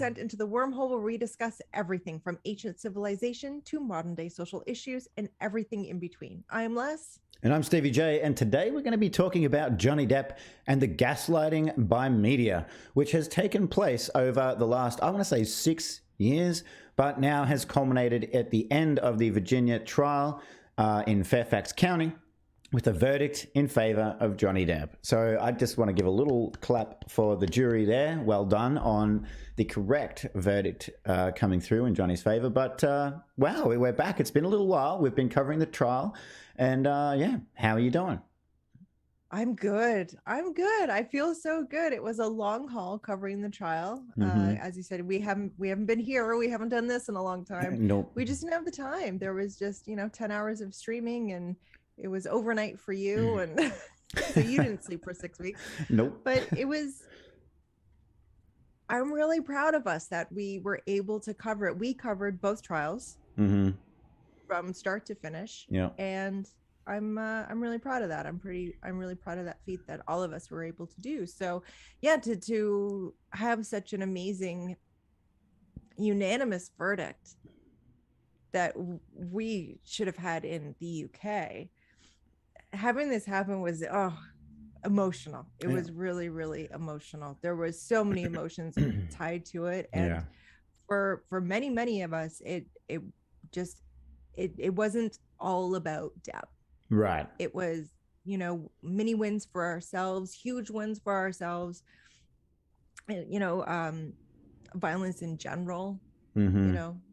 Dissent Into The Wormhole, where we discuss everything from ancient civilization to modern day social issues and everything in between. I'm Les. And I'm Stevie J, and today we're going to be talking about Johnny Depp and the gaslighting by media, which has taken place over the last, I want to say 6 years, but now has culminated at the end of the Virginia trial in Fairfax County, with a verdict in favor of Johnny Depp. So I just want to give a little clap for the jury there. Well done on the correct verdict coming through in Johnny's favor. But wow, we're back. It's been a little while. We've been covering the trial. And yeah, how are you doing? I'm good. I feel so good. It was a long haul covering the trial. As you said, we haven't been here. We haven't done this in a long time. Nope. We just didn't have the time. There was just, 10 hours of streaming, and it was overnight for you, and so you didn't sleep for 6 weeks. Nope. But I'm really proud of us that we were able to cover it. We covered both trials from start to finish. Yeah. And I'm really proud of that. I'm really proud of that feat that all of us were able to do. So yeah, to have such an amazing unanimous verdict that we should have had in the UK. Having this happen was emotional. It was really, really emotional. There was so many emotions tied to it, and for many of us, it wasn't all about Depp. Right. It was many wins for ourselves, huge wins for ourselves. Violence in general.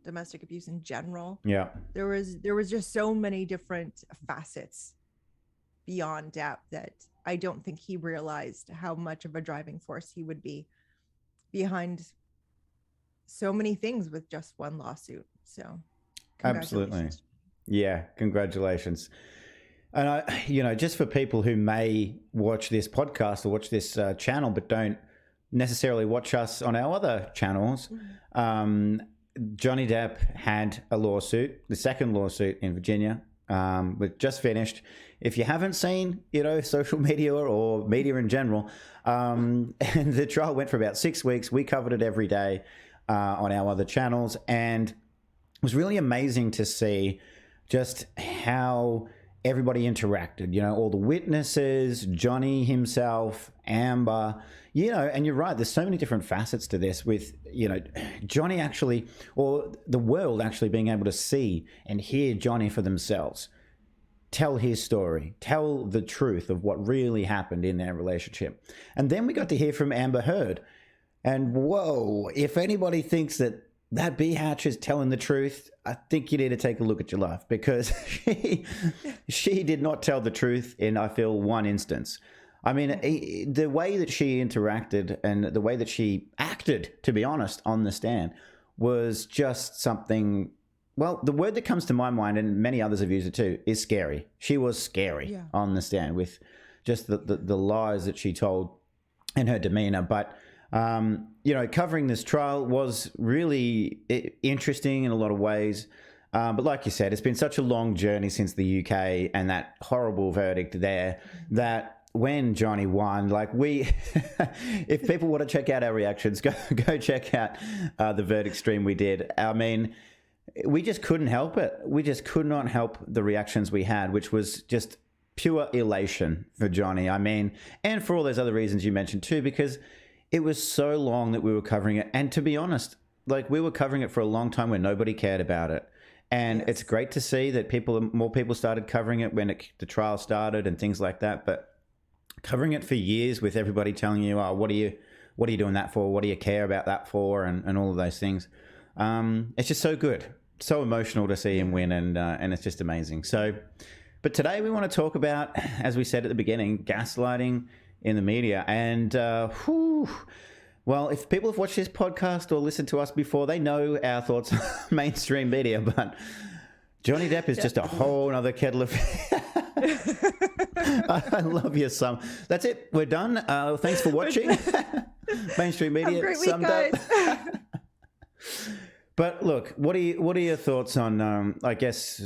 Domestic abuse in general. Yeah. There was just so many different facets beyond Depp that I don't think he realized how much of a driving force he would be behind so many things with just one lawsuit. So absolutely. Yeah, congratulations. And just for people who may watch this podcast or watch this channel but don't necessarily watch us on our other channels, Johnny Depp had a lawsuit, the second lawsuit in Virginia, but just finished. If you haven't seen, social media or media in general, and the trial went for about 6 weeks. We covered it every day on our other channels, and it was really amazing to see just how everybody interacted, all the witnesses, Johnny himself, Amber, and you're right, there's so many different facets to this with, Johnny actually, or the world actually being able to see and hear Johnny for themselves, tell his story, tell the truth of what really happened in their relationship. And then we got to hear from Amber Heard. And whoa, if anybody thinks that B-Hatch is telling the truth, I think you need to take a look at your life, because she did not tell the truth in, I feel, one instance. I mean, the way that she interacted and the way that she acted, to be honest, on the stand was just something. Well, the word that comes to my mind, and many others have used it too, is scary. She was scary on the stand with just the lies that she told and her demeanor. But covering this trial was really interesting in a lot of ways. But like you said, it's been such a long journey since the UK and that horrible verdict there, that when Johnny won, if people want to check out our reactions, go check out the verdict stream we did. I mean, we just couldn't help it. We just could not help the reactions we had, which was just pure elation for Johnny. I mean, and for all those other reasons you mentioned too, because it was so long that we were covering it. And to be honest, we were covering it for a long time where nobody cared about it. And it's great to see that more people started covering it when the trial started and things like that. But covering it for years with everybody telling you, oh, what are you doing that for? What do you care about that for? And all of those things. It's just so good. So emotional to see him win, and it's just amazing. So, but today we want to talk about, as we said at the beginning, gaslighting in the media. And well, if people have watched this podcast or listened to us before, they know our thoughts on mainstream media, but Johnny Depp is just a whole other kettle of I love you some. That's it. We're done. Thanks for watching. Mainstream media. Have a great week, guys. But look, what are your thoughts on? I guess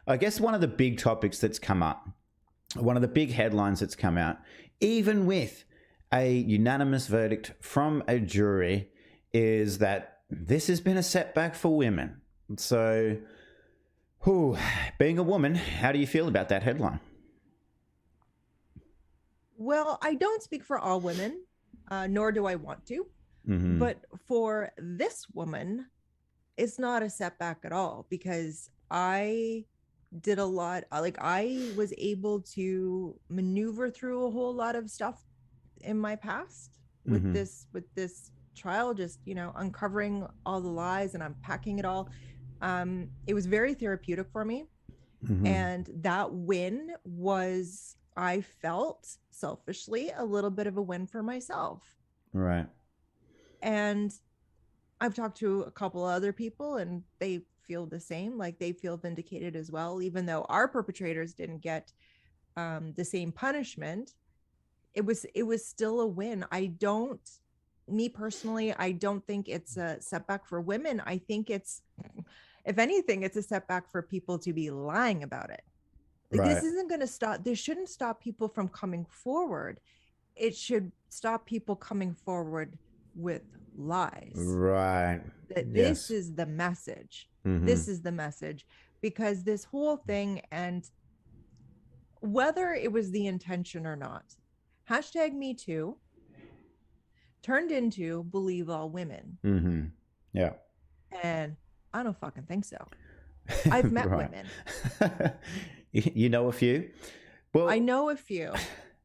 one of the big topics that's come up, one of the big headlines that's come out, even with a unanimous verdict from a jury, is that this has been a setback for women. So, being a woman, how do you feel about that headline? Well, I don't speak for all women, nor do I want to. Mm-hmm. But for this woman, it's not a setback at all, because I did a lot. Like, I was able to maneuver through a whole lot of stuff in my past with Mm-hmm. this trial, just, uncovering all the lies and unpacking it all. It was very therapeutic for me. Mm-hmm. And that win was, I felt selfishly, a little bit of a win for myself. Right. And I've talked to a couple other people, and they feel the same. Like, they feel vindicated as well, even though our perpetrators didn't get the same punishment. It was still a win. Me personally, I don't think it's a setback for women. I think it's, if anything, it's a setback for people to be lying about it. Like, right. This isn't going to stop. This shouldn't stop people from coming forward. It should stop people coming forward with lies. Right. That this is the message. Mm-hmm. This is the message, because this whole thing, and whether it was the intention or not, #MeToo turned into believe all women. Mm-hmm. Yeah. And I don't fucking think so. I've met women. You know a few? Well, I know a few.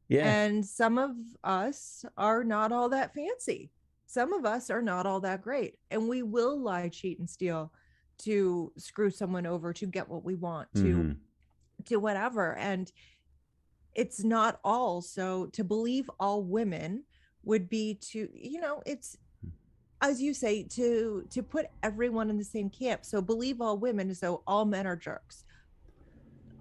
Yeah. And some of us are not all that fancy. Some of us are not all that great. And we will lie, cheat, and steal to screw someone over, to get what we want, to whatever. And it's not all. So to believe all women would be to, it's, as you say, to put everyone in the same camp. So believe all women, so all men are jerks.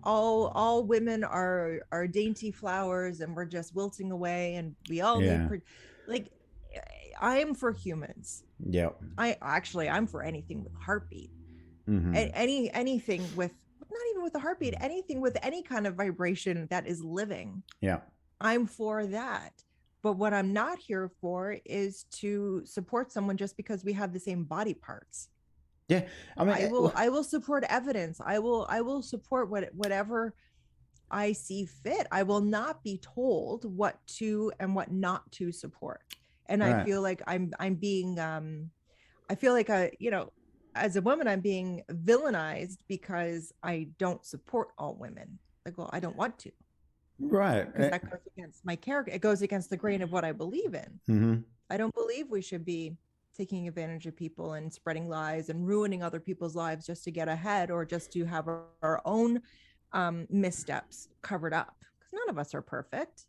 All women are dainty flowers, and we're just wilting away, and we all need like, I'm for humans. Yeah. I'm for anything with heartbeat. Mm-hmm. Anything with, not even with a heartbeat, anything with any kind of vibration that is living. Yeah. I'm for that. But what I'm not here for is to support someone just because we have the same body parts. Yeah. I mean, I will support evidence. I will support whatever I see fit. I will not be told what to and what not to support. And I feel like I'm being, I feel like as a woman, I'm being villainized because I don't support all women. Like, well, I don't want to. Right. Because that goes against my character. It goes against the grain of what I believe in. Mm-hmm. I don't believe we should be taking advantage of people and spreading lies and ruining other people's lives just to get ahead, or just to have our own missteps covered up. Because none of us are perfect.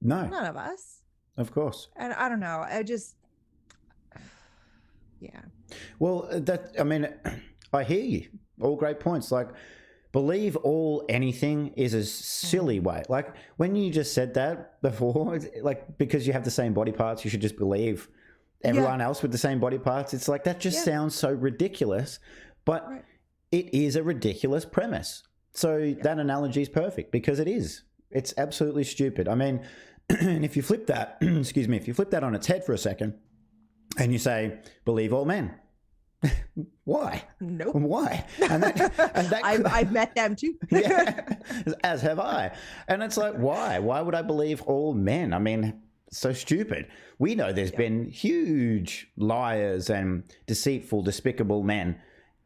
No. None of us. Of course. And I don't know. Yeah. Well, I hear you. All great points. Like, believe all anything is a silly way. Like, when you just said that before, like, because you have the same body parts, you should just believe everyone else with the same body parts. It's like, that just sounds so ridiculous, but it is a ridiculous premise. So that analogy is perfect, because it is. It's absolutely stupid. I mean, and if you flip that, if you flip that on its head for a second and you say, believe all men. Why? Nope. Why? And that I've met them too. Yeah, as have I. And it's like, why? Why would I believe all men? I mean, so stupid. We know there's been huge liars and deceitful, despicable men.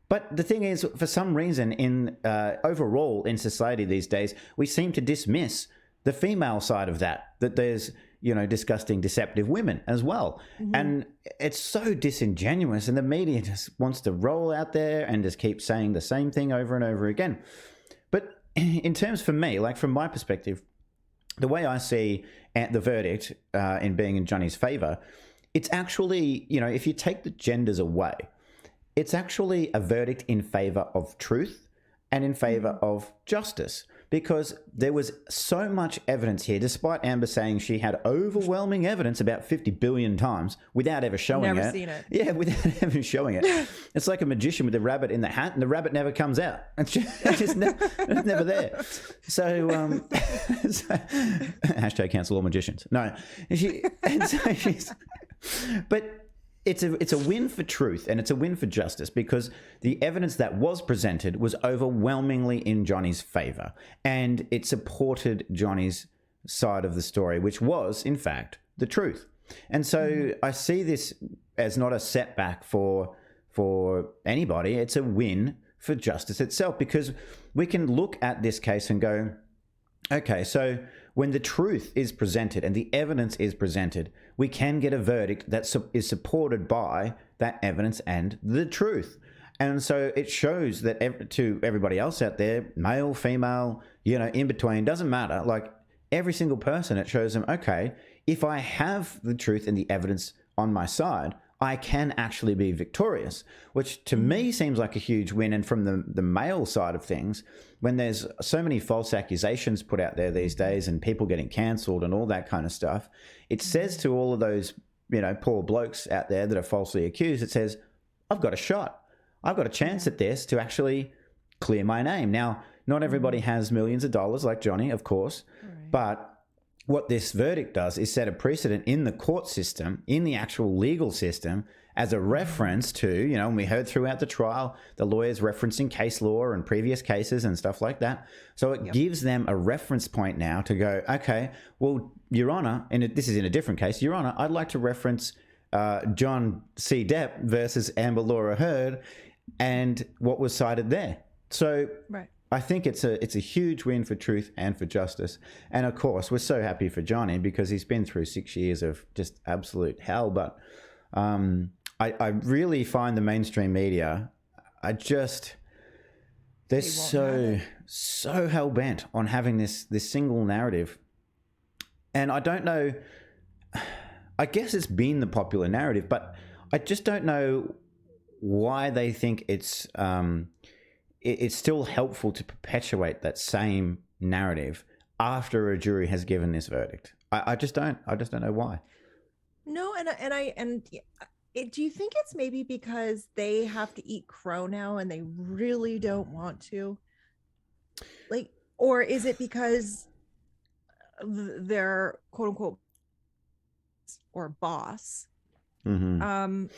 But the thing is, for some reason, in overall in society these days, we seem to dismiss the female side of that there's, disgusting, deceptive women as well. Mm-hmm. And it's so disingenuous, and the media just wants to roll out there and just keep saying the same thing over and over again. But in terms, for me, like, from my perspective, the way I see the verdict in being in Johnny's favour, it's actually, if you take the genders away, it's actually a verdict in favour of truth and in favour of justice. Because there was so much evidence here, despite Amber saying she had overwhelming evidence about 50 billion times without ever showing it. Never seen it. Yeah, without ever showing it. It's like a magician with a rabbit in the hat, and the rabbit never comes out. It's just never there. So, hashtag cancel all magicians. No. But it's a win for truth, and it's a win for justice, because the evidence that was presented was overwhelmingly in Johnny's favor, and it supported Johnny's side of the story, which was in fact the truth. And so I see this as not a setback for anybody. It's a win for justice itself, because we can look at this case and go, okay, so when the truth is presented and the evidence is presented, we can get a verdict that is supported by that evidence and the truth. And so it shows that to everybody else out there, male, female, in between, doesn't matter. Like every single person, it shows them, okay, if I have the truth and the evidence on my side, I can actually be victorious, which to me seems like a huge win. And from the male side of things, when there's so many false accusations put out there these days and people getting cancelled and all that kind of stuff, it says to all of those, poor blokes out there that are falsely accused, it says, I've got a shot. I've got a chance at this to actually clear my name. Now, not everybody has millions of dollars like Johnny, of course, but what this verdict does is set a precedent in the court system, in the actual legal system, as a reference to, and we heard throughout the trial, the lawyers referencing case law and previous cases and stuff like that. So it gives them a reference point now to go, okay, well, Your Honour, and this is in a different case, Your Honour, I'd like to reference John C. Depp versus Amber Laura Heard and what was cited there. So I think it's a huge win for truth and for justice. And of course, we're so happy for Johnny because he's been through 6 years of just absolute hell. But I really find the mainstream media, they're so hell bent on having this single narrative. And I don't know, I guess it's been the popular narrative, but I just don't know why they think it's still helpful to perpetuate that same narrative after a jury has given this verdict. I just don't know why. No, do you think it's maybe because they have to eat crow now and they really don't want to? Like, or is it because their quote unquote or boss, Murdoch,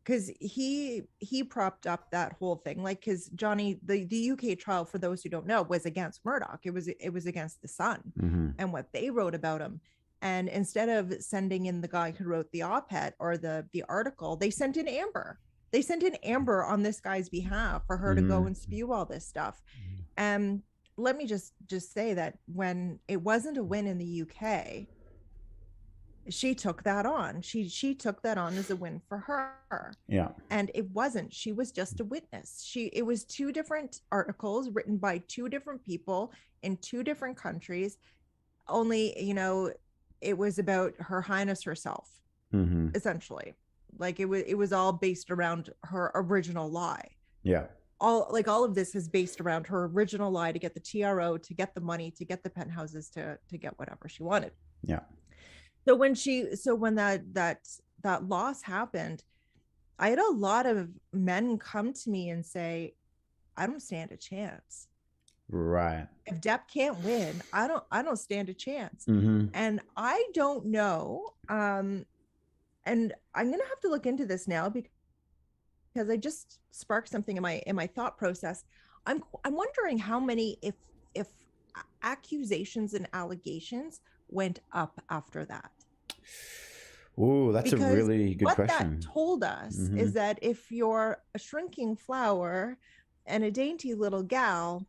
because he propped up that whole thing, like, because Johnny, the UK trial, for those who don't know, was against Murdoch. It was against the Sun and what they wrote about him. And instead of sending in the guy who wrote the op-ed or the article, they sent in Amber. They sent in Amber on this guy's behalf for her to go and spew all this stuff. And let me just say that when it wasn't a win in the UK, she took that on. She took that on as a win for her. Yeah. And it wasn't. She was just a witness. It was two different articles written by two different people in two different countries. Only, it was about Her Highness herself, essentially. Like it was all based around her original lie. Yeah. All of this is based around her original lie to get the TRO, to get the money, to get the penthouses, to get whatever she wanted. Yeah. So when that loss happened, I had a lot of men come to me and say, I don't stand a chance. Right. If Depp can't win, I don't stand a chance. And I don't know. And I'm gonna have to look into this now because I just sparked something in my thought process. I'm wondering how many, if accusations and allegations went up after that. Ooh, that's because a really good question. What that told us is that if you're a shrinking flower and a dainty little gal,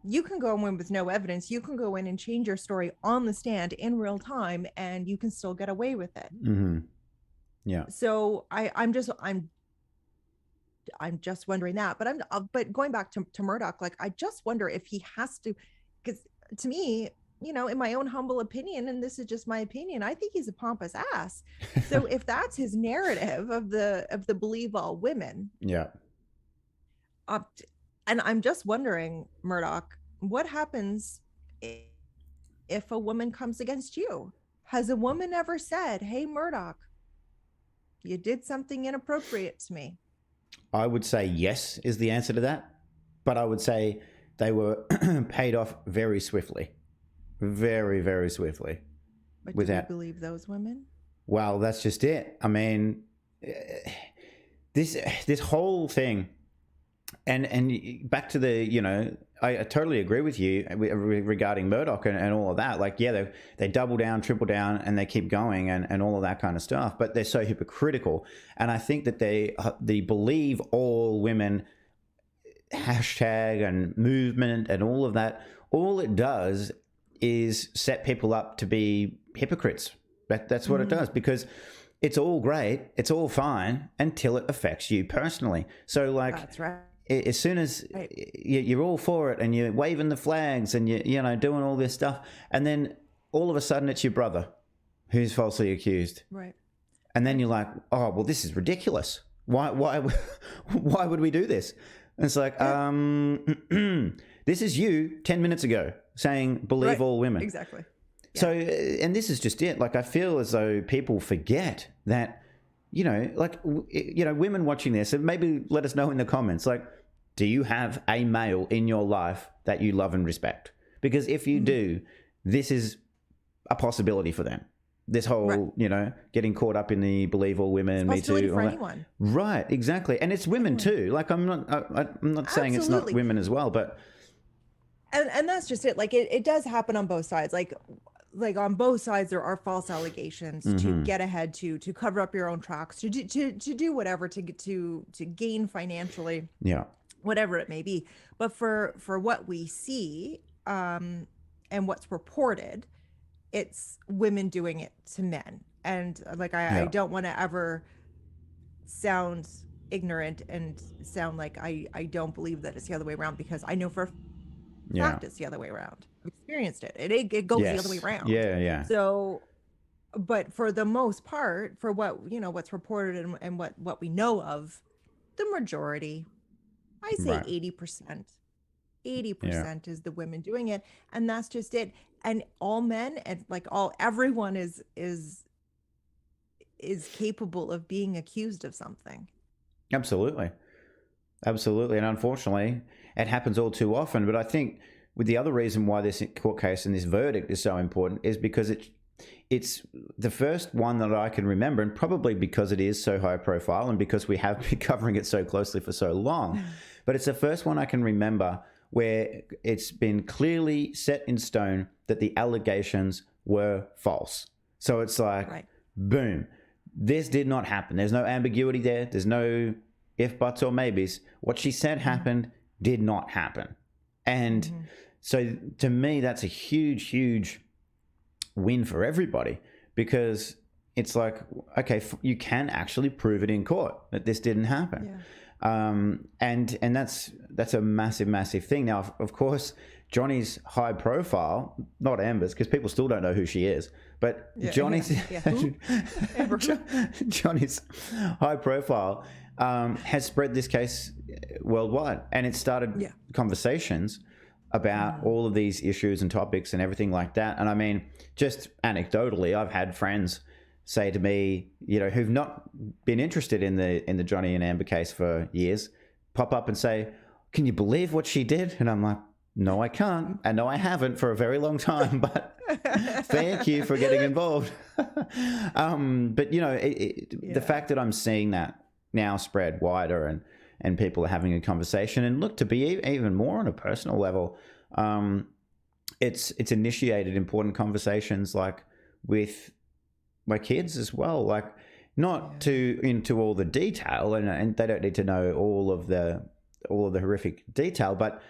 you can go in with no evidence. You can go in and change your story on the stand in real time, and you can still get away with it. Yeah. So I'm just wondering that, but going back to Murdoch, like, I just wonder if he has to, because to me, in my own humble opinion, and this is just my opinion, I think he's a pompous ass. So if that's his narrative of the believe all women, yeah. And I'm just wondering, Murdoch, what happens if a woman comes against you? Has a woman ever said, hey, Murdoch, you did something inappropriate to me? I would say yes is the answer to that, but I would say they were paid off very swiftly. very, very swiftly. But do we believe those women? Well, that's just it. I mean, this whole thing, and back to the, you know, I totally agree with you regarding Murdoch and all of that. Like, yeah, they double down, triple down, and they keep going and all of that kind of stuff. But they're so hypocritical. And I think that they believe all women hashtag and movement and all of that. All it does is set people up to be hypocrites. That's what it does, because it's all great, it's all fine until it affects you personally. So like, that's right. As soon as you're all for it and you're waving the flags and you know, doing all this stuff, and then all of a sudden it's your brother who's falsely accused, right? And then you're like, oh well, this is ridiculous. Why why would we do this? And it's like, this is you 10 minutes ago saying believe all women. Exactly. Yeah. So, and this is just it. Like, I feel as though people forget that, you know, like, you know, women watching this, and maybe let us know in the comments, like, do you have a male in your life that you love and respect? Because if you do, this is a possibility for them. This whole, you know, getting caught up in the believe all women, me too. For anyone. Right, exactly. And it's women too. Like, I'm not saying it's not women as well, but. And that's just it. Like, it does happen on both sides. Like on both sides, there are false allegations to get ahead, to cover up your own tracks, to do whatever, to gain financially, whatever it may be. But for what we see, and what's reported, it's women doing it to men. And like, I don't want to ever sound ignorant and sound like I don't believe that it's the other way around, because I know for a fact it's the other way around. I've experienced it. It goes the other way around. Yeah. So, but for the most part, for what, you know, what's reported and what we know of, the majority, I say 80%. 80% is the women doing it, and that's just it. And all men, and like everyone is capable of being accused of something. Absolutely. And unfortunately, it happens all too often. But I think with the other reason why this court case and this verdict is so important is because it's the first one that I can remember, and probably because it is so high profile and because we have been covering it so closely for so long. But it's the first one I can remember where it's been clearly set in stone that the allegations were false. So it's like, boom, this did not happen. There's no ambiguity there. There's no if, buts, or maybes. What she said happened did not happen. And so to me, that's a huge, huge win for everybody, because it's like, okay, you can actually prove it in court that this didn't happen. And that's a massive, massive thing. Now, of course, Johnny's high profile, not Amber's, because people still don't know who she is, but Johnny's Johnny's high profile has spread this case worldwide, and it started conversations about all of these issues and topics and everything like that. And I mean, just anecdotally, I've had friends say to me, you know, who've not been interested in the Johnny and Amber case for years, pop up and say, "Can you believe what she did?" And I'm like, "No, I can't, and no, I haven't for a very long time, but thank you for getting involved." But you know, the fact that I'm seeing that now spread wider, and people are having a conversation, and look, to be even more on a personal level, it's initiated important conversations, like with my kids as well, like not into all the detail, and they don't need to know all of the horrific detail, but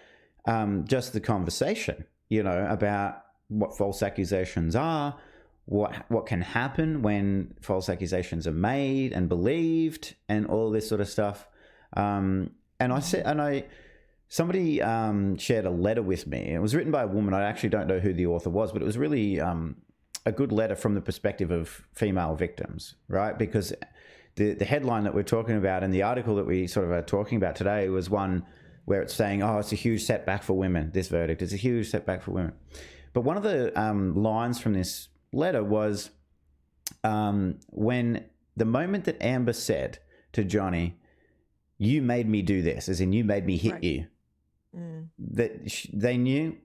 just the conversation, you know, about what false accusations are, what can happen when false accusations are made and believed, and all this sort of stuff. Somebody shared a letter with me. It was written by a woman. I actually don't know who the author was, but it was really a good letter from the perspective of female victims, right? Because the headline that we're talking about and the article that we sort of are talking about today was one where it's saying, oh, it's a huge setback for women, this verdict. It's a huge setback for women. But one of the lines from this letter was when the moment that Amber said to Johnny, "You made me do this," as in you made me hit you, that they knew,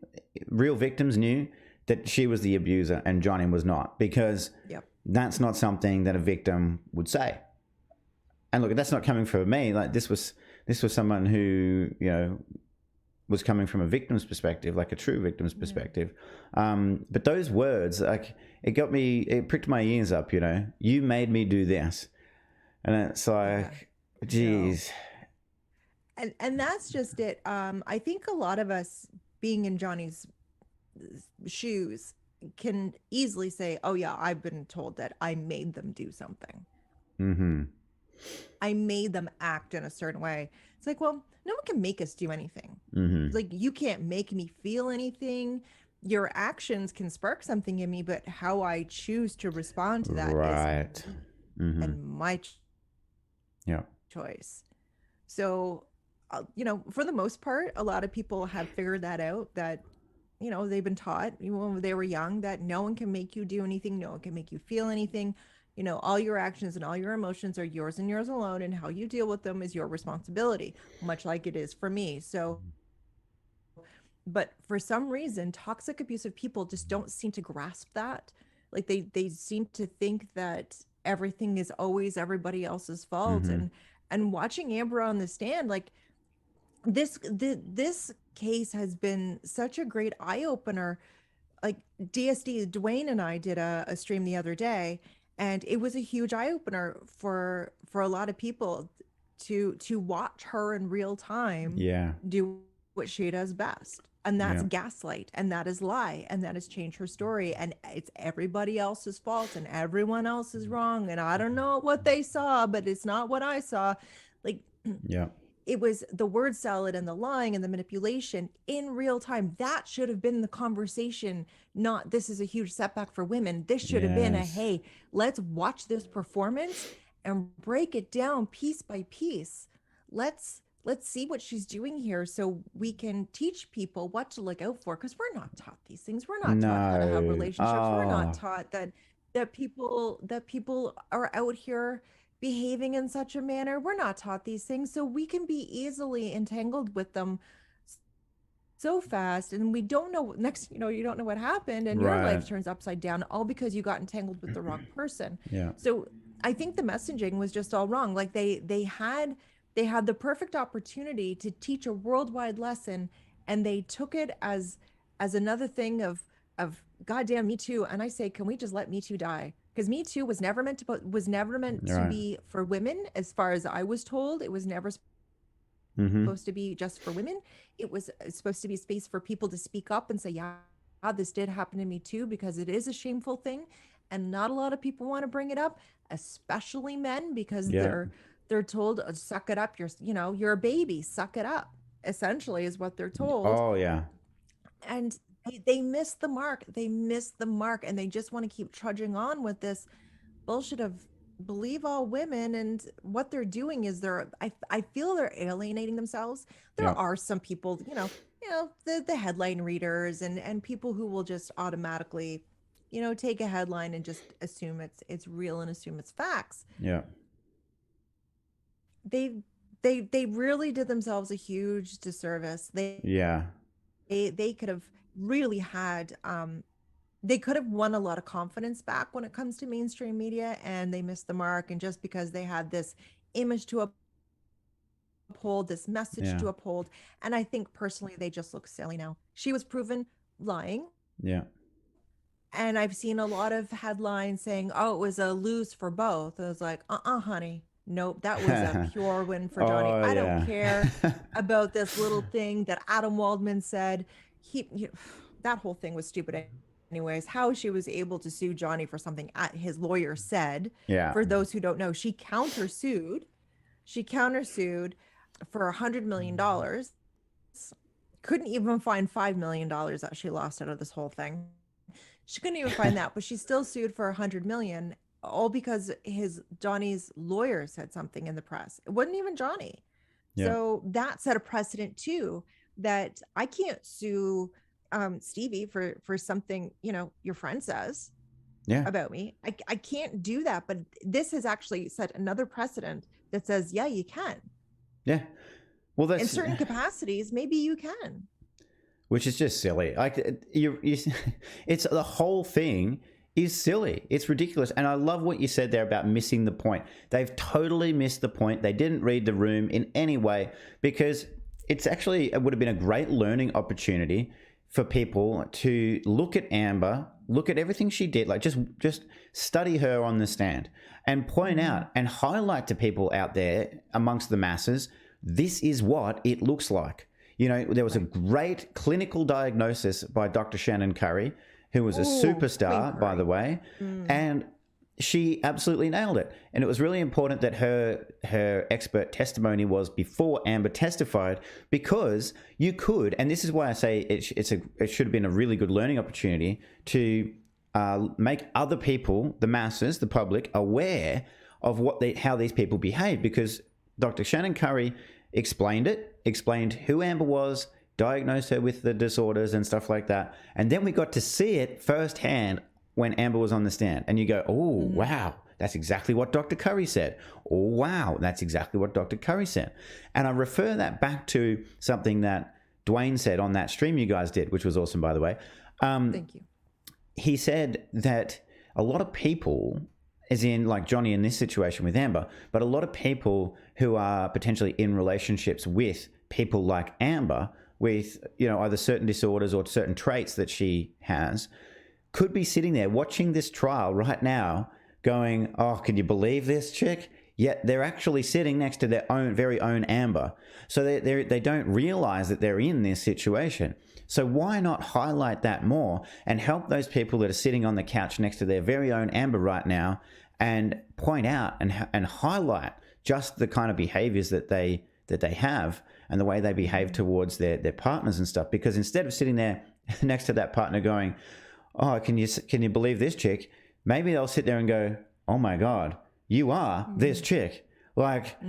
real victims knew, that she was the abuser and Johnny was not, because Yep. that's not something that a victim would say. And look, that's not coming from me. Like this was someone who, you know, was coming from a victim's perspective, like a true victim's perspective. But those words, like, it pricked my ears up, you know. You made me do this. And it's like, geez. And that's just it. I think a lot of us being in Johnny's shoes can easily say, oh yeah, I've been told that I made them do something. Mm-hmm. I made them act in a certain way. It's like, well, no one can make us do anything. Mm-hmm. Like, you can't make me feel anything. Your actions can spark something in me, but how I choose to respond to that is and my choice. So, you know, for the most part, a lot of people have figured that out, that, you know, they've been taught, you know, when they were young, that no one can make you do anything. No one can make you feel anything. You know, all your actions and all your emotions are yours and yours alone, and how you deal with them is your responsibility, much like it is for me. So, but for some reason, toxic abusive people just don't seem to grasp that. Like, they seem to think that everything is always everybody else's fault. And watching Amber on the stand, like, this case has been such a great eye opener. Like, DSD, Dwayne and I did a stream the other day, and it was a huge eye opener for a lot of people to watch her in real time do what she does best. And that's gaslight, and that is lie, and that is change her story, and it's everybody else's fault, and everyone else is wrong, and I don't know what they saw, but it's not what I saw. Like, it was the word salad and the lying and the manipulation in real time. That should have been the conversation, not this is a huge setback for women. This should have been a, hey, let's watch this performance and break it down piece by piece. Let's see what she's doing here, so we can teach people what to look out for, because we're not taught these things. We're not taught how to have relationships. We're not taught that people are out here behaving in such a manner. We're not taught these things, so we can be easily entangled with them so fast, and we don't know next, you know, you don't know what happened, and your life turns upside down, all because you got entangled with the wrong person. So I think the messaging was just all wrong. Like, they had the perfect opportunity to teach a worldwide lesson, and they took it as another thing of goddamn Me Too. And I say, can we just let Me Too die? Because Me Too was never meant to be for women, as far as I was told. It was never supposed to be just for women. It was supposed to be a space for people to speak up and say, yeah, this did happen to me too, because it is a shameful thing, and not a lot of people want to bring it up, especially men, because they're told, suck it up, you're a baby, suck it up, essentially, is what they're told. And they missed the mark. And they just want to keep trudging on with this bullshit of believe all women. And what they're doing is I feel they're alienating themselves. There are some people, the headline readers and people who will just automatically, take a headline and just assume it's real and assume it's facts. They really did themselves a huge disservice. They could have really had they could have won a lot of confidence back when it comes to mainstream media, and they missed the mark. And just because they had this image to uphold, this message to uphold, and I think personally they just look silly now. She was proven lying. And I've seen a lot of headlines saying, oh, it was a lose for both. I was like, honey, nope, that was a pure win for Johnny. I don't care about this little thing that Adam Waldman said. That whole thing was stupid anyways. How she was able to sue Johnny for something his lawyer said. For those who don't know, she countersued for $100 million. Couldn't even find $5 million that she lost out of this whole thing. She couldn't even find that, but she still sued for $100 million, all because Johnny's lawyer said something in the press. It wasn't even Johnny. So that set a precedent too, that I can't sue Stevie for something, your friend says about me. I can't do that. But this has actually set another precedent that says, you can. Well, that's in certain capacities, maybe you can. which is just silly. Like it's the whole thing is silly. It's ridiculous. And I love what you said there about missing the point. They've totally missed the point. They didn't read the room in any way, because it would have been a great learning opportunity for people to look at Amber, look at everything she did, like just study her on the stand and point out and highlight to people out there amongst the masses, this is what it looks like. You know, there was a great clinical diagnosis by Dr. Shannon Curry, who was a superstar, by the way, and she absolutely nailed it. And it was really important that her expert testimony was before Amber testified, because you could, and this is why I say it should have been a really good learning opportunity to make other people, the masses, the public, aware of how these people behave, because Dr. Shannon Curry explained who Amber was, diagnosed her with the disorders and stuff like that. And then we got to see it firsthand when Amber was on the stand. And you go, oh, wow, that's exactly what Dr. Curry said. Oh, wow, that's exactly what Dr. Curry said. And I refer that back to something that Dwayne said on that stream you guys did, which was awesome, by the way. Thank you. He said that a lot of people, as in like Johnny in this situation with Amber, but a lot of people who are potentially in relationships with people like Amber with, you know, either certain disorders or certain traits that she has, could be sitting there watching this trial right now going, oh, can you believe this chick? Yet they're actually sitting next to their very own Amber. So they don't realize that they're in this situation. So why not highlight that more and help those people that are sitting on the couch next to their very own Amber right now and point out and highlight just the kind of behaviors that they have and the way they behave towards their partners and stuff. Because instead of sitting there next to that partner going, oh, can you believe this chick? Maybe they'll sit there and go, oh my God, you are this chick. Like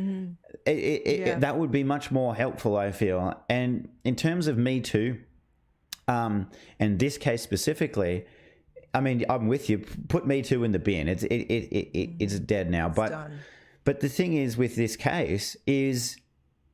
that would be much more helpful, I feel. And in terms of Me Too, and this case specifically, I mean, I'm with you. Put Me Too in the bin. It's dead now. But the thing is with this case is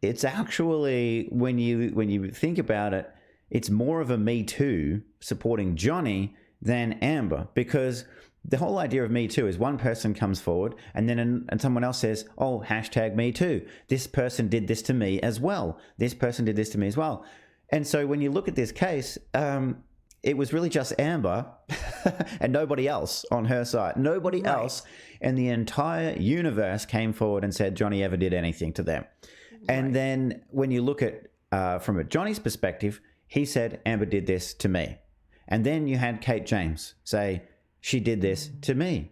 it's actually, when you think about it, it's more of a Me Too supporting Johnny than Amber, because the whole idea of Me Too is one person comes forward and then and someone else says, oh, hashtag Me Too. This person did this to me as well. This person did this to me as well. And so when you look at this case, it was really just Amber and nobody else on her side. Nobody else in the entire universe came forward and said Johnny ever did anything to them. And then when you look at from a Johnny's perspective, he said Amber did this to me. And then you had Kate James say she did this to me.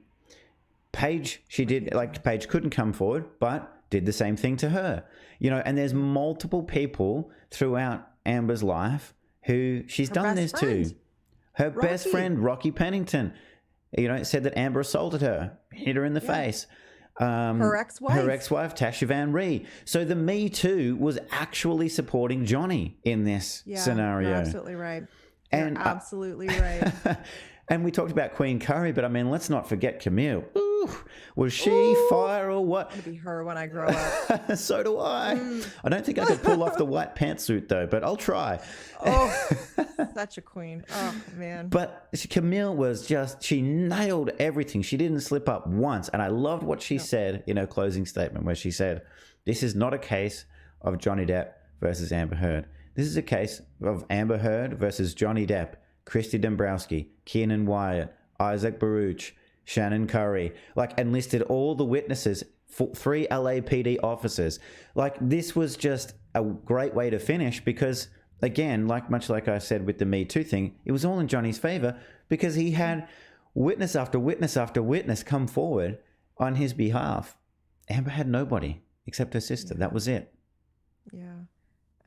Paige, Paige couldn't come forward, but did the same thing to her. You know, and there's multiple people throughout Amber's life who she's done this to. Her best friend, Rocky Pennington, you know, said that Amber assaulted her, hit her in the face. Her ex-wife, Tasha Van Ree. So the Me Too was actually supporting Johnny in this scenario. You're absolutely right. You're absolutely right. And we talked about Queen Curry, but I mean, let's not forget Camille. Ooh, was she fire or what? I'm gonna be her when I grow up. So do I. I don't think I could pull off the white pantsuit though, but I'll try. Oh, such a queen. Oh man. But Camille was she nailed everything. She didn't slip up once. And I loved what she said in her closing statement, where she said, this is not a case of Johnny Depp versus Amber Heard. This is a case of Amber Heard versus Johnny Depp, Christy Dombrowski, Keenan Wyatt, Isaac Baruch, Shannon Curry, and listed all the witnesses, 3 LAPD officers. This was just a great way to finish because, again, much like I said with the Me Too thing, it was all in Johnny's favor because he had witness after witness after witness come forward on his behalf. Amber had nobody except her sister. That was it. Yeah.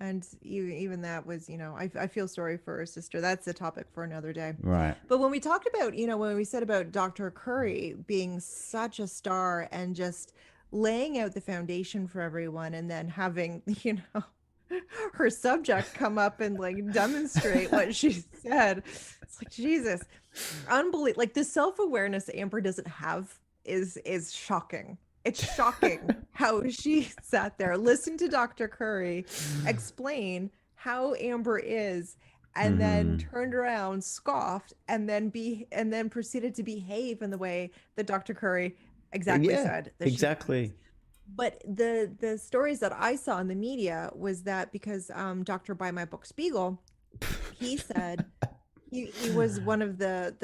And even that was, I feel sorry for her sister. That's a topic for another day. Right. But when we talked about, when we said about Dr. Curry being such a star and just laying out the foundation for everyone and then having, her subject come up and demonstrate what she said. It's like, Jesus, unbelievable. The self-awareness Amber doesn't have is shocking. It's shocking how she sat there, listened to Dr. Curry explain how Amber is, and then turned around, scoffed, and then proceeded to behave in the way that Dr. Curry exactly Yeah, said that she behaves. exactly. But the stories that I saw in the media was that because Dr. Buy My Book Spiegel, he said he was one of the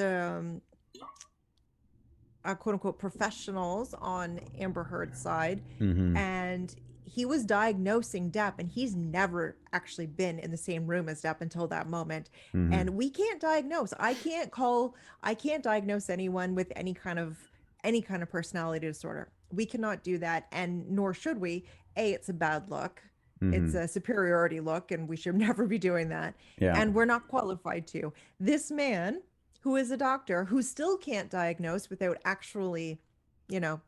quote unquote professionals on Amber Heard's side, and he was diagnosing Depp, and he's never actually been in the same room as Depp until that moment. And we can't diagnose. I can't diagnose anyone with any kind of personality disorder. We cannot do that, and nor should we. It's a bad look. It's a superiority look, and we should never be doing that. Yeah. And we're not qualified to. This man, who is a doctor, who still can't diagnose without actually, you know,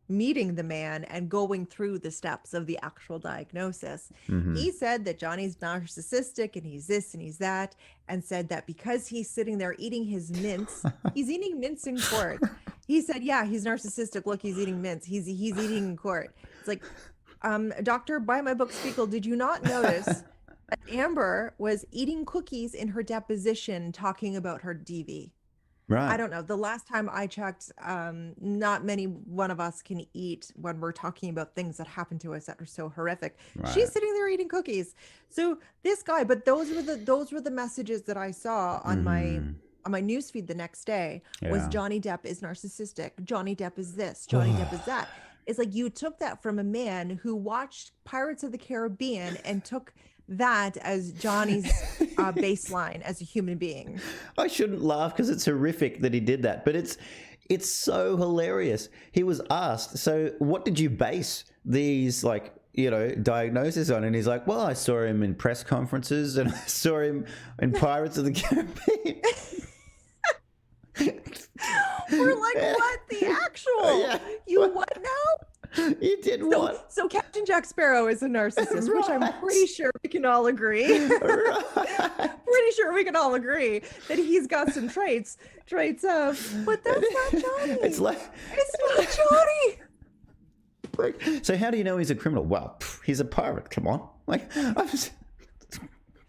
meeting the man and going through the steps of the actual diagnosis. He said that Johnny's narcissistic and he's this and he's that, and said that because he's sitting there eating his mints, he's eating mints in court. He said, yeah, he's narcissistic. Look, he's eating mints. He's eating in court. It's like, Doctor, Buy My Book Spiegel, did you not notice that Amber was eating cookies in her deposition talking about her DV? Right. I don't know. The last time I checked, not many one of us can eat when we're talking about things that happen to us that are so horrific. Right. She's sitting there eating cookies. So this guy, but those were the messages that I saw on my newsfeed the next day was Johnny Depp is narcissistic. Johnny Depp is this. Johnny Depp is that. It's like you took that from a man who watched Pirates of the Caribbean and took that as Johnny's baseline as a human being. I shouldn't laugh because it's horrific that he did that, but it's so hilarious. He was asked, so what did you base these diagnoses on? And he's like, well, I saw him in press conferences and I saw him in Pirates of the Caribbean. We're like, what the actual? Yeah. You what now? You did what? So Captain Jack Sparrow is a narcissist, which I'm pretty sure we can all agree. Pretty sure we can all agree that he's got some traits of, but that's not Johnny. It's not Johnny. Like, so how do you know he's a criminal? Well, he's a pirate. Come on.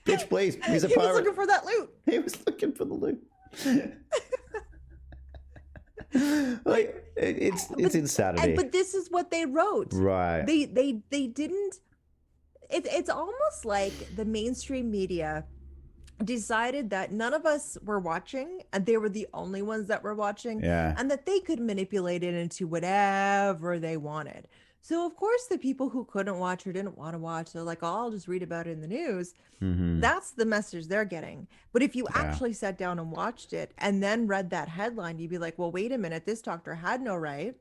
Bitch, please. He's a pirate. He was looking for that loot. He was looking for the loot. It's insanity. But this is what they wrote. Right. They didn't. It's almost like the mainstream media decided that none of us were watching and they were the only ones that were watching, and that they could manipulate it into whatever they wanted. So of course the people who couldn't watch or didn't want to watch, they're like, oh, I'll just read about it in the news. That's the message they're getting. But if you actually sat down and watched it and then read that headline, you'd be like, well, wait a minute, this doctor had no right.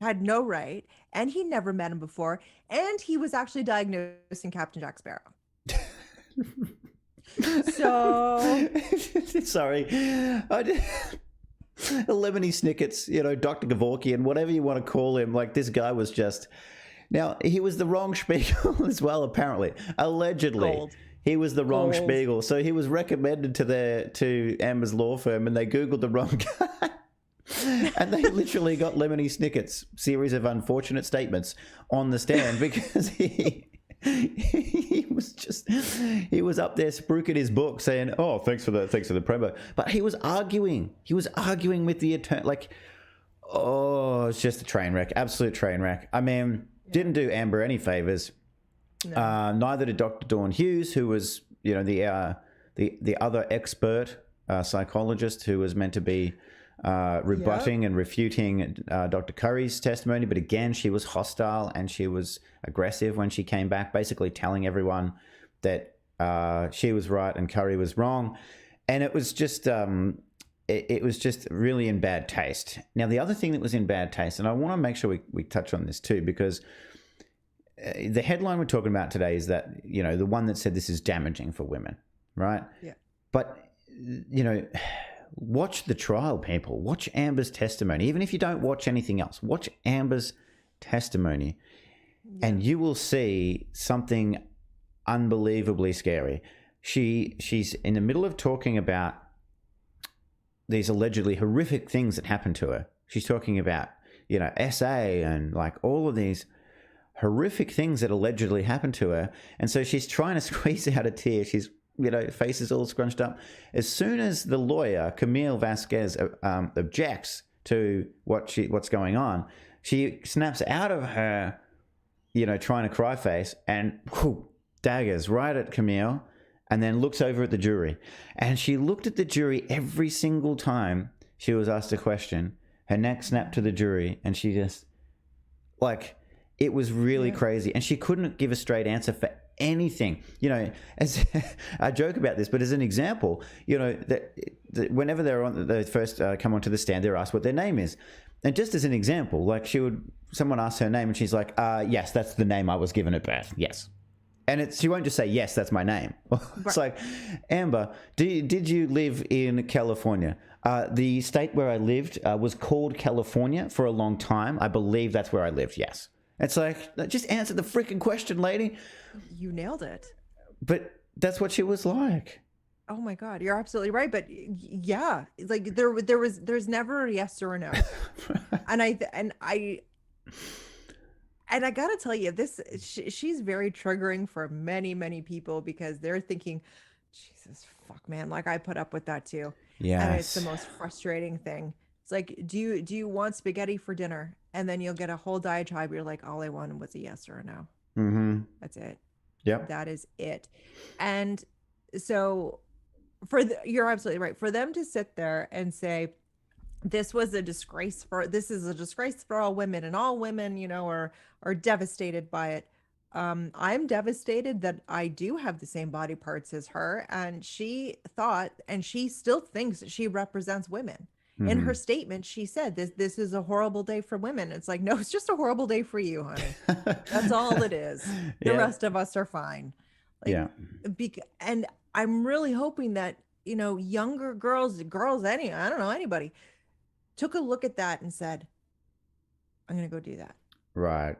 Had no right, and he never met him before, and he was actually diagnosing Captain Jack Sparrow. So sorry, Lemony Snicket's, Dr. Kevorkian, whatever you want to call him, like this guy was just. Now he was the wrong Spiegel as well. Apparently, allegedly, he was the wrong Spiegel. So he was recommended to Amber's law firm, and they Googled the wrong guy. And they literally got Lemony Snicket's series of unfortunate statements on the stand because he was up there spruiking his book saying, oh, thanks for the promo. But he was arguing with the attorney. Like, oh, it's just a train wreck, absolute train wreck. I mean, didn't do Amber any favors. No. Neither did Dr. Dawn Hughes, who was, the other expert psychologist who was meant to be rebutting and refuting Dr. Curry's testimony. But again, she was hostile and she was aggressive when she came back, basically telling everyone that she was right and Curry was wrong. And it was just it was just really in bad taste. Now, the other thing that was in bad taste, and I want to make sure we touch on this too, because the headline we're talking about today is that, the one that said this is damaging for women, right? Yeah. But, watch the trial, people. Watch Amber's testimony. Even if you don't watch anything else, watch Amber's testimony and you will see something unbelievably scary. She's in the middle of talking about these allegedly horrific things that happened to her. She's talking about, SA and like all of these horrific things that allegedly happened to her. And so she's trying to squeeze out a tear. She's face is all scrunched up. As soon as the lawyer, Camille Vasquez, objects to what's going on, she snaps out of her, trying to cry face and daggers right at Camille, and then looks over at the jury. And she looked at the jury every single time she was asked a question. Her neck snapped to the jury, and she just, it was really crazy. And she couldn't give a straight answer for anything. As I joke about this, but as an example, that whenever they first come onto the stand, they're asked what their name is. And just as an example, someone asks her name, and she's like, yes, that's the name I was given at birth. Yes. And she won't just say, yes, that's my name. It's like, Amber, did you live in California? The state where I lived was called California for a long time. I believe that's where I lived, yes. It's like, just answer the freaking question, lady. You nailed it. But that's what she was like. Oh my God, you're absolutely right. But yeah, there's never a yes or a no. and I gotta tell you, she's very triggering for many, many people, because they're thinking, Jesus fuck, man, I put up with that too. Yeah. And it's the most frustrating thing. It's like, do you want spaghetti for dinner? And then you'll get a whole diatribe. You're like, all I wanted was a yes or a no. Mm-hmm. That's it. Yep. That is it. And so you're absolutely right. For them to sit there and say, this is a disgrace for all women, and all women, are devastated by it. I'm devastated that I do have the same body parts as her. And she thought, and she still thinks, that she represents women. Mm-hmm. In her statement, she said, this is a horrible day for women. It's like, no, it's just a horrible day for you, honey. That's all it is. The rest of us are fine. And I'm really hoping that, younger girls, I don't know, anybody took a look at that and said, I'm going to go do that. Right.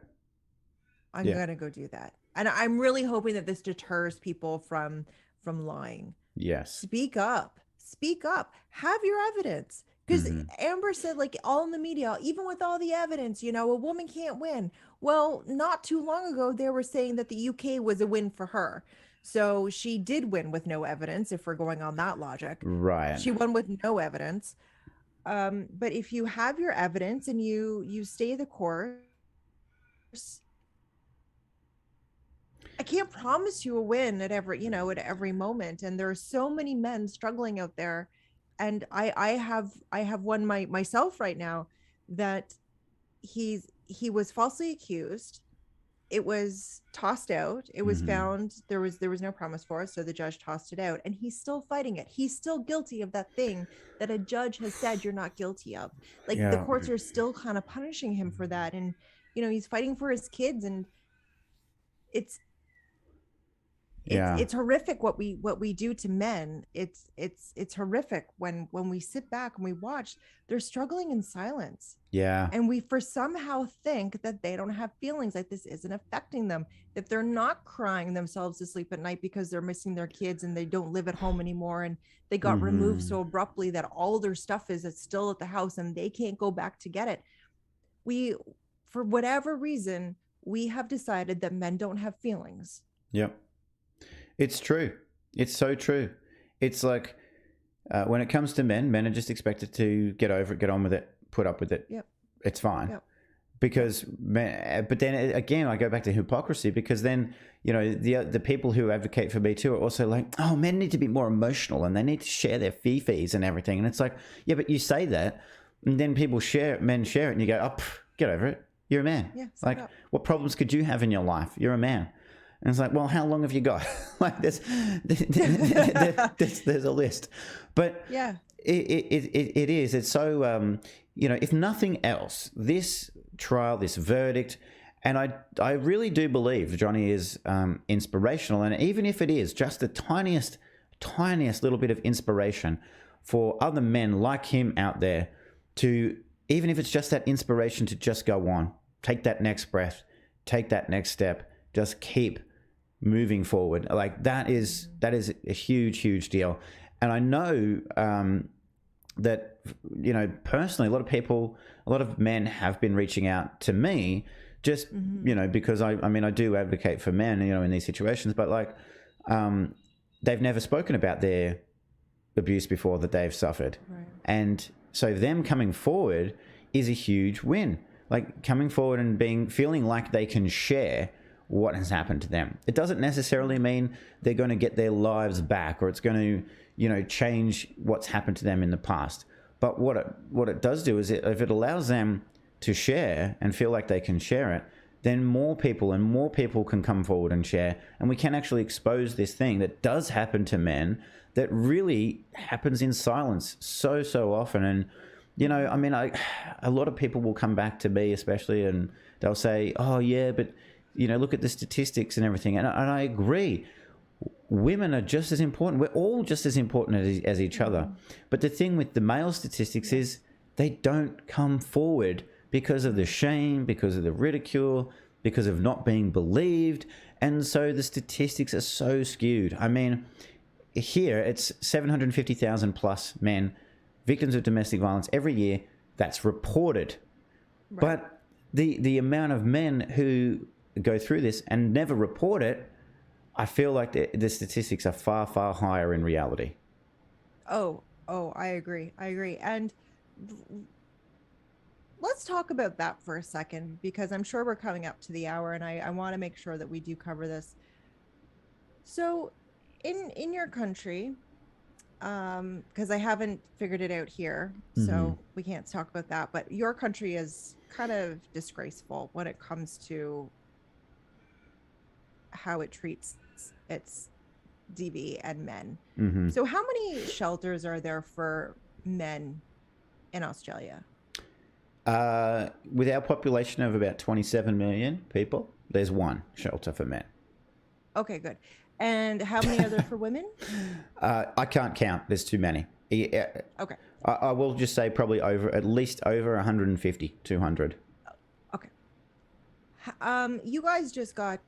I'm going to go do that. And I'm really hoping that this deters people from lying. Yes. Speak up, have your evidence. Because Amber said, all in the media, even with all the evidence, a woman can't win. Well, not too long ago, they were saying that the UK was a win for her. So she did win with no evidence, if we're going on that logic. Right. She won with no evidence. But if you have your evidence and you stay the course, I can't promise you a win at every moment. And there are so many men struggling out there. And I have one myself right now, that he was falsely accused. It was tossed out. It was found there was no promise for it, so the judge tossed it out, and he's still fighting it. He's still guilty of that thing that a judge has said you're not guilty of. The courts are still kind of punishing him for that, and he's fighting for his kids, and it's horrific what we do to men. It's horrific when we sit back and we watch. They're struggling in silence. Yeah. And we somehow think that they don't have feelings, like this isn't affecting them, that they're not crying themselves to sleep at night because they're missing their kids and they don't live at home anymore, and they got removed so abruptly that all their stuff is still at the house and they can't go back to get it. For whatever reason, we have decided that men don't have feelings. Yep. It's true. It's so true. It's like when it comes to men are just expected to get over it, get on with it, put up with it. Yep. It's fine. Yep. Because men, but then again, I go back to hypocrisy, because then, the people who advocate for Me Too are also like, oh, men need to be more emotional and they need to share their fee-fees and everything. And it's like, yeah, but you say that, and then men share it, and you go, oh, get over it. You're a man. Yeah, what problems could you have in your life? You're a man. And it's like, well, how long have you got? There's a list. But yeah, it is. It's so, if nothing else, this trial, this verdict, and I really do believe Johnny is inspirational. And even if it is just the tiniest little bit of inspiration for other men like him out there, to, even if it's just that inspiration to just go on, take that next breath, take that next step, just keep moving forward. That is a huge deal. And I know that, personally, a lot of men have been reaching out to me just, because I do advocate for men, in these situations, but they've never spoken about their abuse before that they've suffered. Right. And so them coming forward is a huge win. Like coming forward and feeling like they can share what has happened to them. It doesn't necessarily mean they're going to get their lives back or it's going to, change what's happened to them in the past. But what it does do is if it allows them to share and feel like they can share it, then more people can come forward and share, and we can actually expose this thing that does happen to men that really happens in silence so often. And a lot of people will come back to me especially, and they'll say, oh yeah, but look at the statistics and everything, and I agree. Women are just as important. We're all just as important as each other. But the thing with the male statistics is they don't come forward because of the shame, because of the ridicule, because of not being believed. And so the statistics are so skewed. I mean, here it's 750,000 plus men, victims of domestic violence every year. That's reported. Right. But the amount of men who go through this and never report it, I feel like the statistics are far higher in reality. Oh, I agree. And let's talk about that for a second, because I'm sure we're coming up to the hour, and I want to make sure that we do cover this. So in your country, because I haven't figured it out here, so we can't talk about that, but your country is kind of disgraceful when it comes to how it treats its DV and men. So how many shelters are there for men in Australia? With our population of about 27 million people, there's one shelter for men. Okay, good. And how many are there for women? I can't count. There's too many. Okay. I will just say probably at least over 150, 200. Okay. You guys just got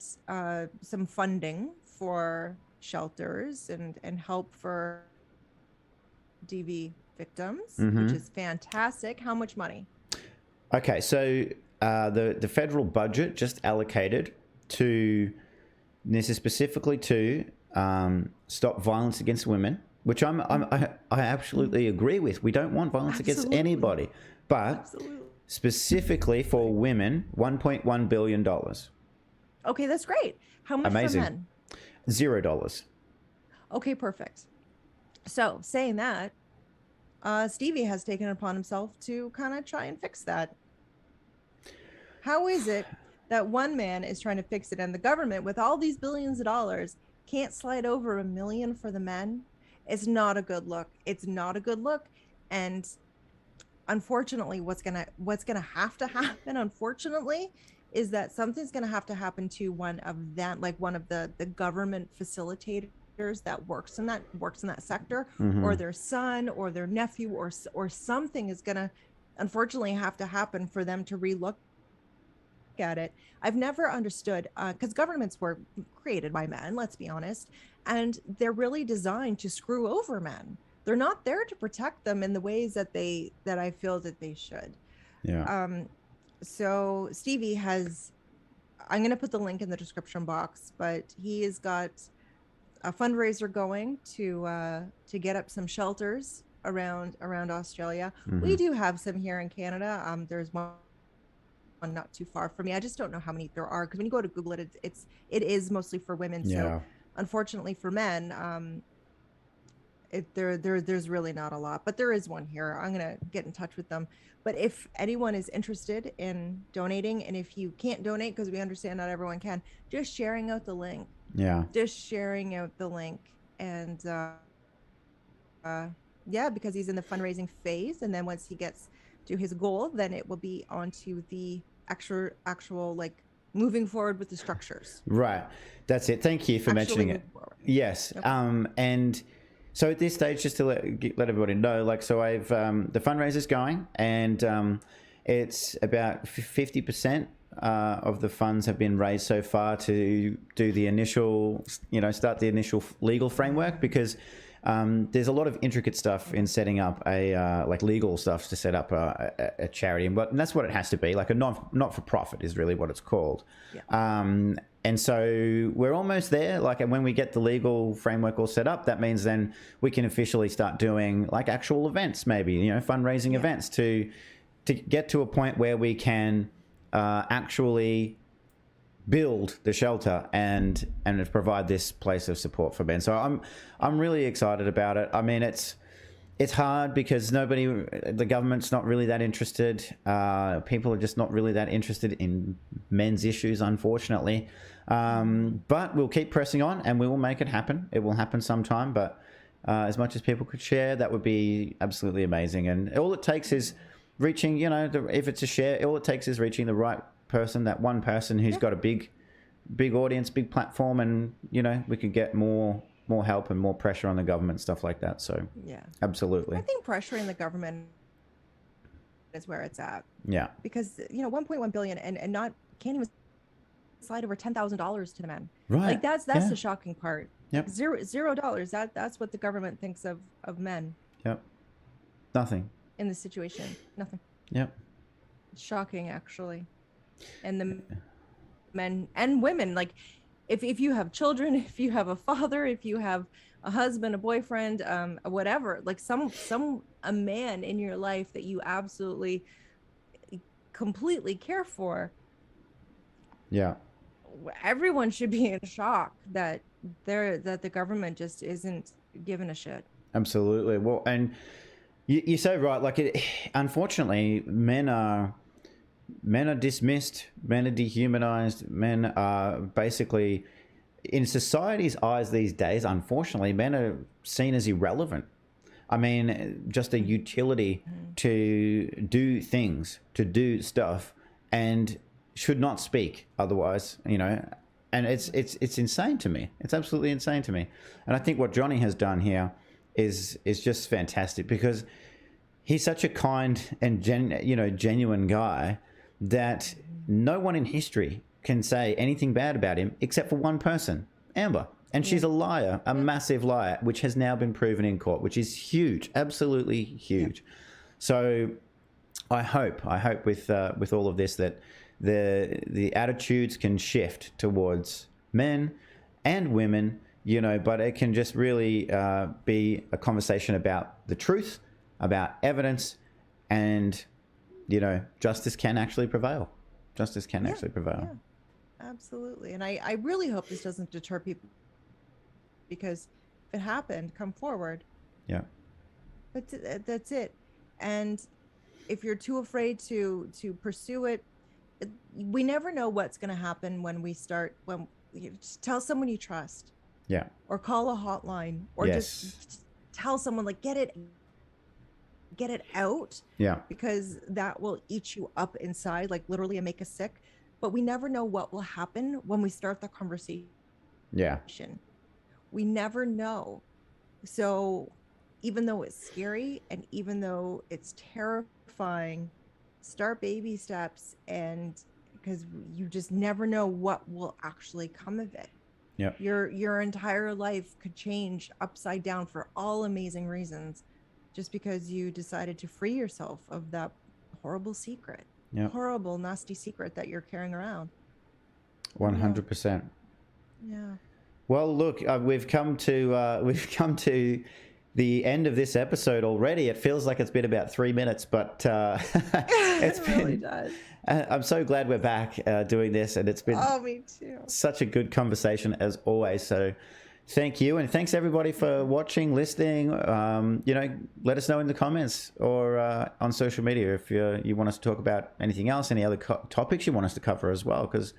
some funding for shelters and help for DV victims, which is fantastic. How much money? Okay, so the federal budget just allocated to, this is specifically to stop violence against women, which I absolutely agree with. We don't want violence against anybody, but specifically for women, $1.1 billion. Okay, that's great. How much for men? $0. Okay, perfect. So saying that, Stevie has taken it upon himself to kind of try and fix that. How is it that one man is trying to fix it and the government, with all these billions of dollars, can't slide over $1 million for the men? It's not a good look. It's not a good look. And unfortunately, what's gonna have to happen, unfortunately, is that something's gonna have to happen to one of the government facilitators that works in that sector, or their son or their nephew or something is gonna unfortunately have to happen for them to relook at it. I've never understood, because governments were created by men, let's be honest, and they're really designed to screw over men. They're not there to protect them in the ways that I feel that they should. Yeah. So Stevie has, I'm going to put the link in the description box, but he has got a fundraiser going to get up some shelters around Australia. We do have some here in Canada. There's one not too far from me. I just don't know how many there are, because when you go to Google it, it is mostly for women. Yeah. So unfortunately for men, there's really not a lot, but there is one here. I'm gonna get in touch with them. But if anyone is interested in donating, and if you can't donate, because we understand not everyone can, just sharing out the link. Yeah. Just sharing out the link, and yeah, because he's in the fundraising phase, and then once he gets to his goal, then it will be onto the actual like moving forward with the structures. Right. That's it. Thank you for mentioning it. Yes. Yep. And so at this stage, just to let everybody know, like, so I've the fundraiser's going, and it's about 50% of the funds have been raised so far to do the initial, start the initial legal framework, because there's a lot of intricate stuff in setting up like legal stuff to set up a charity, and that's what it has to be. Like a not-for-profit is really what it's called. Yeah. And so we're almost there. Like, and when we get the legal framework all set up, that means then we can officially start doing like actual events, maybe, you know, fundraising events to get to a point where we can actually build the shelter and provide this place of support for men. So I'm really excited about it. I mean, it's hard because the government's not really that interested. People are just not really that interested in men's issues, unfortunately. But we'll keep pressing on and we will make it happen. It will happen sometime, but as much as people could share, that would be absolutely amazing. And all it takes is reaching, you know, if it's a share, all it takes is reaching the right person, that one person who's got a big audience, big platform, and, you know, we could get more help and more pressure on the government, stuff like that. So yeah, absolutely. I think pressuring the government is where it's at. Yeah. Because, you know, 1.1 billion and can't even slide over $10,000 to the men. Right. Like that's the shocking part. Yep. $0. That's what the government thinks of men. Yep. Nothing. In this situation. Nothing. Yep. It's shocking, actually. And the men and women, like if you have children, if you have a father, if you have a husband, a boyfriend, whatever, like a man in your life that you absolutely completely care for. Yeah. Everyone should be in shock that the government just isn't giving a shit. Absolutely. Well, and you're so right. Like, unfortunately, men are dismissed, men are dehumanized, men are basically, in society's eyes these days, unfortunately, men are seen as irrelevant. I mean, just a utility to do things, to do stuff, and should not speak otherwise, you know. And it's insane to me. It's absolutely insane to me. And I think what Johnny has done here is just fantastic, because he's such a kind and genuine guy that no one in history can say anything bad about him except for one person, Amber. And she's a liar, a massive liar, which has now been proven in court, which is huge, absolutely huge. So I hope with all of this that the attitudes can shift towards men and women, you know, but it can just really be a conversation about the truth, about evidence, and, you know, justice can actually prevail. Justice can actually prevail. Yeah, absolutely. And I really hope this doesn't deter people, because if it happened, come forward. Yeah. But that's it. And if you're too afraid to pursue it, we never know what's going to happen when you just tell someone you trust. Yeah. Or call a hotline, or just tell someone, like, get it out. Yeah. Because that will eat you up inside, like literally, and make us sick. But we never know what will happen when we start the conversation. Yeah. We never know. So even though it's scary and even though it's terrifying, start baby steps, and because you just never know what will actually come of it. Yeah. Your entire life could change upside down for all amazing reasons, just because you decided to free yourself of that horrible secret. Yeah. Horrible, nasty secret that you're carrying around. 100%. Yeah. Well, look, we've come to the end of this episode already. It feels like it's been about 3 minutes, but it's it been. Really does. I'm so glad we're back doing this, and it's been me too. Such a good conversation as always. So, thank you, and thanks everybody for watching, listening. You know, let us know in the comments or on social media if you want us to talk about anything else, any other topics you want us to cover as well, because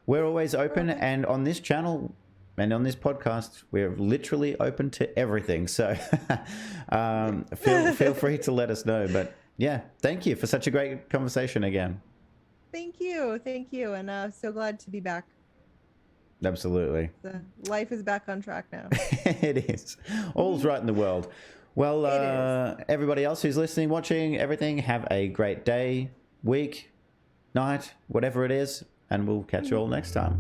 we're always open, and on this channel and on this podcast, we're literally open to everything. So feel free to let us know. But yeah, thank you for such a great conversation again. Thank you. And so glad to be back. Absolutely. Life is back on track now. It is. All's right in the world. Well, everybody else who's listening, watching, everything, have a great day, week, night, whatever it is, and we'll catch you all next time.